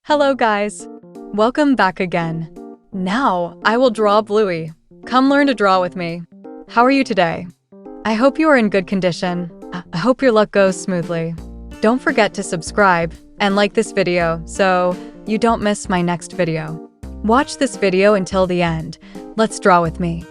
Hello guys! Welcome back again. Now, I will draw Bluey. Come learn to draw with me. How are you today? I hope you are in good condition. I hope your luck goes smoothly. Don't forget to subscribe and like this video so you don't miss my next video. Watch this video until the end. Let's draw with me.